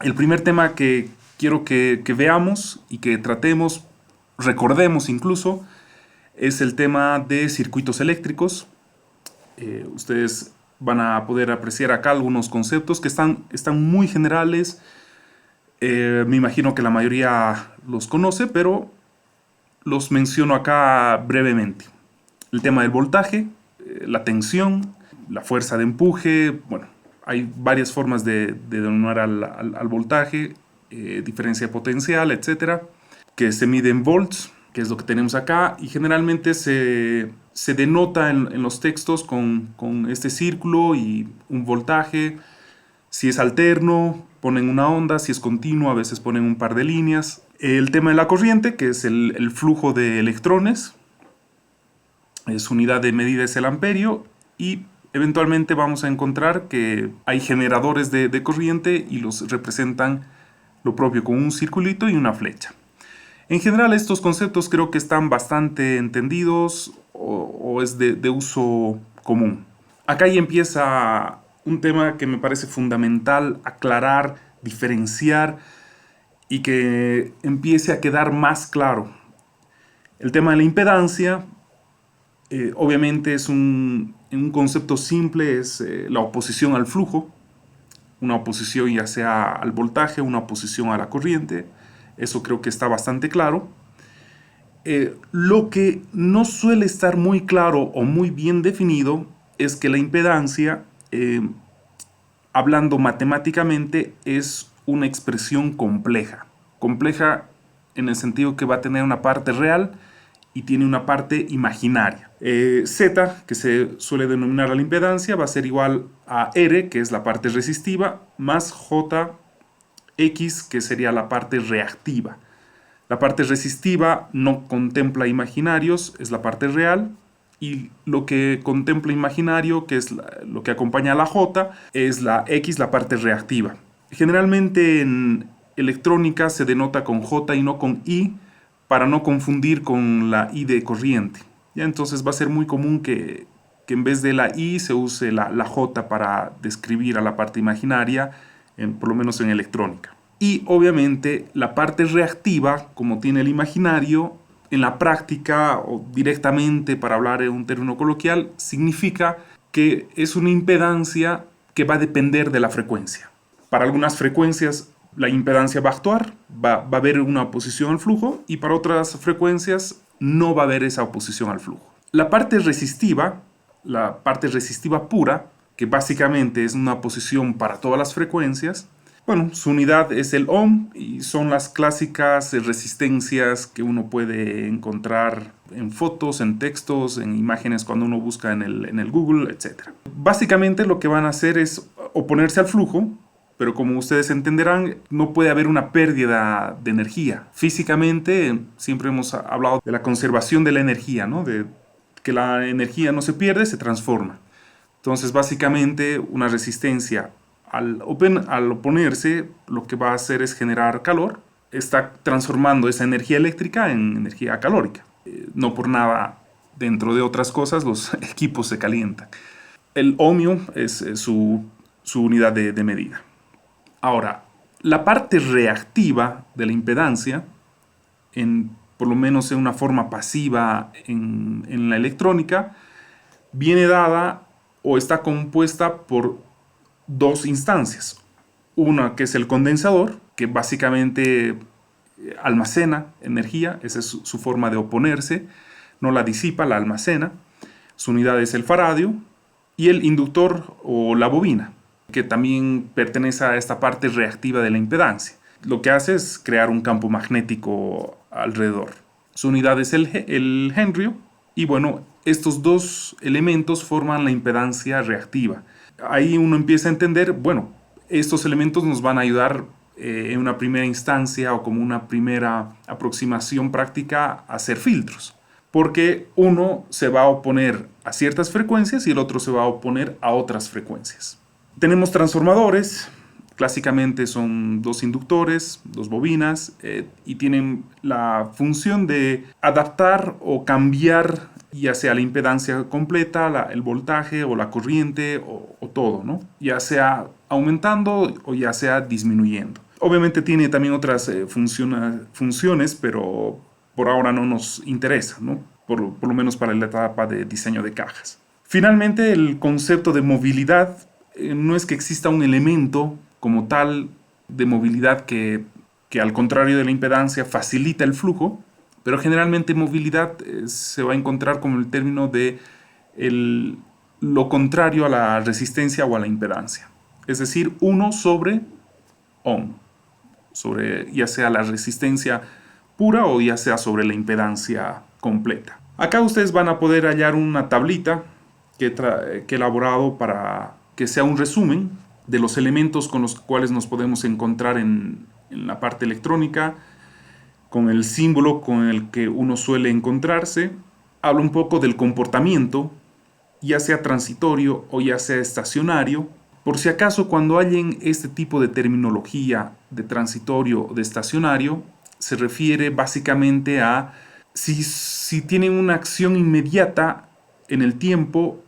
El primer tema que quiero que veamos y que tratemos, recordemos incluso, es el tema de circuitos eléctricos. Ustedes van a poder apreciar acá algunos conceptos que están muy generales. Me imagino que la mayoría los conoce, pero los menciono acá brevemente. El tema del voltaje, la tensión, la fuerza de empuje. Bueno, hay varias formas de denominar al voltaje, diferencia potencial, etcétera, que se mide en volts, que es lo que tenemos acá, y generalmente se denota en los textos con este círculo y un voltaje. Si es alterno, ponen una onda; si es continuo, a veces ponen un par de líneas. El tema de la corriente, que es el flujo de electrones, su unidad de medida es el amperio, y eventualmente vamos a encontrar que hay generadores de corriente y los representan lo propio con un circulito y una flecha. En general, estos conceptos creo que están bastante entendidos o es de uso común. Acá ya empieza un tema que me parece fundamental aclarar, diferenciar y que empiece a quedar más claro. El tema de la impedancia, obviamente en un concepto simple, es la oposición al flujo, una oposición ya sea al voltaje, una oposición a la corriente. Eso creo que está bastante claro. Lo que no suele estar muy claro o muy bien definido es que la impedancia, hablando matemáticamente, es una expresión compleja. Compleja en el sentido que va a tener una parte real y tiene una parte imaginaria. Z, que se suele denominar a la impedancia, va a ser igual a R, que es la parte resistiva, más JX, que sería la parte reactiva. La parte resistiva no contempla imaginarios, es la parte real, y lo que contempla imaginario, que es lo que acompaña a la J, es la X, la parte reactiva. Generalmente en electrónica se denota con J y no con I, para no confundir con la I de corriente. ¿Ya? Entonces va a ser muy común que en vez de la I se use la J para describir a la parte imaginaria, por lo menos en electrónica. Y obviamente la parte reactiva, como tiene el imaginario, en la práctica o directamente, para hablar en un término coloquial, significa que es una impedancia que va a depender de la frecuencia. Para algunas frecuencias la impedancia va a actuar, va a haber una oposición al flujo, y para otras frecuencias no va a haber esa oposición al flujo. La parte resistiva pura, que básicamente es una oposición para todas las frecuencias, bueno, su unidad es el ohm y son las clásicas resistencias que uno puede encontrar en fotos, en textos, en imágenes cuando uno busca en el Google, etc. Básicamente lo que van a hacer es oponerse al flujo, pero como ustedes entenderán, no puede haber una pérdida de energía. Físicamente siempre hemos hablado de la conservación de la energía, ¿no? De que la energía no se pierde, se transforma. Entonces básicamente una resistencia al oponerse, lo que va a hacer es generar calor. Está transformando esa energía eléctrica en energía calórica. No por nada, dentro de otras cosas, los equipos se calientan. El ohmio es su unidad de medida. Ahora, la parte reactiva de la impedancia, por lo menos en una forma pasiva en la electrónica, viene dada o está compuesta por dos instancias. Una que es el condensador, que básicamente almacena energía, esa es su forma de oponerse, no la disipa, la almacena. Su unidad es el faradio. Y el inductor o la bobina, que también pertenece a esta parte reactiva de la impedancia. Lo que hace es crear un campo magnético alrededor. Su unidad es el henrio, y bueno, estos dos elementos forman la impedancia reactiva. Ahí uno empieza a entender, bueno, estos elementos nos van a ayudar en una primera instancia o como una primera aproximación práctica a hacer filtros, porque uno se va a oponer a ciertas frecuencias y el otro se va a oponer a otras frecuencias. Tenemos transformadores, clásicamente son dos inductores, dos bobinas, y tienen la función de adaptar o cambiar ya sea la impedancia completa, el voltaje o la corriente o todo, ¿no? Ya sea aumentando o ya sea disminuyendo. Obviamente tiene también otras funciones, pero por ahora no nos interesa, ¿no? Por lo menos para la etapa de diseño de cajas. Finalmente, el concepto de movilidad no es que exista un elemento como tal de movilidad que al contrario de la impedancia facilita el flujo, pero generalmente movilidad se va a encontrar como el término de lo contrario a la resistencia o a la impedancia. Es decir, 1 sobre ohm, sobre ya sea la resistencia pura o ya sea sobre la impedancia completa. Acá ustedes van a poder hallar una tablita que he elaborado para que sea un resumen de los elementos con los cuales nos podemos encontrar en la parte electrónica, con el símbolo con el que uno suele encontrarse. Habla un poco del comportamiento, ya sea transitorio o ya sea estacionario. Por si acaso, cuando hallen este tipo de terminología de transitorio o de estacionario, se refiere básicamente a si tienen una acción inmediata en el tiempo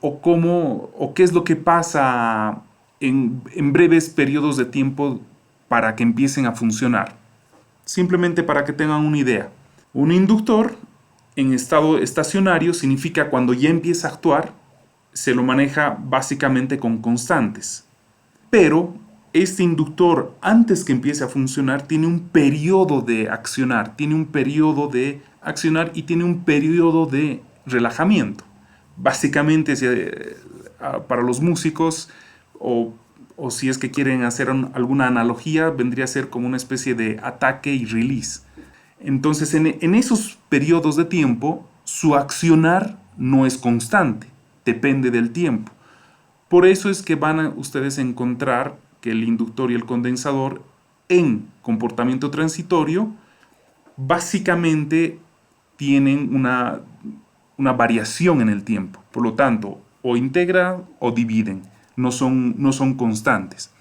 o qué es lo que pasa en breves periodos de tiempo para que empiecen a funcionar. Simplemente para que tengan una idea. Un inductor en estado estacionario significa cuando ya empieza a actuar, se lo maneja básicamente con constantes. Pero este inductor, antes que empiece a funcionar, tiene un periodo de accionar, y tiene un periodo de relajamiento. Básicamente, para los músicos, o si es que quieren hacer alguna analogía, vendría a ser como una especie de ataque y release. Entonces, en esos periodos de tiempo, su accionar no es constante, depende del tiempo. Por eso es que van a ustedes encontrar que el inductor y el condensador en comportamiento transitorio básicamente tienen una variación en el tiempo. Por lo tanto, o integran o dividen, no son constantes.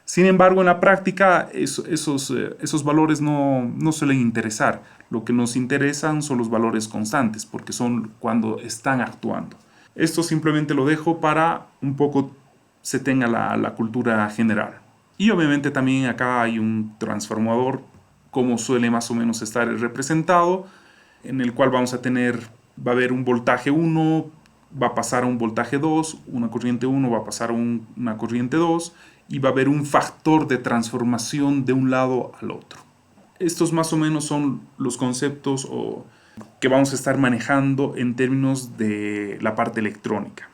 Sin embargo, en la práctica esos valores no suelen interesar. Lo que nos interesan son los valores constantes, porque son cuando están actuando. Esto simplemente lo dejo para un poco se tenga la cultura general. Y obviamente también acá hay un transformador, como suele más o menos estar representado, en el cual va a haber un voltaje 1, va a pasar a un voltaje 2, una corriente 1 va a pasar a una corriente 2, y va a haber un factor de transformación de un lado al otro. Estos más o menos son los conceptos que vamos a estar manejando en términos de la parte electrónica.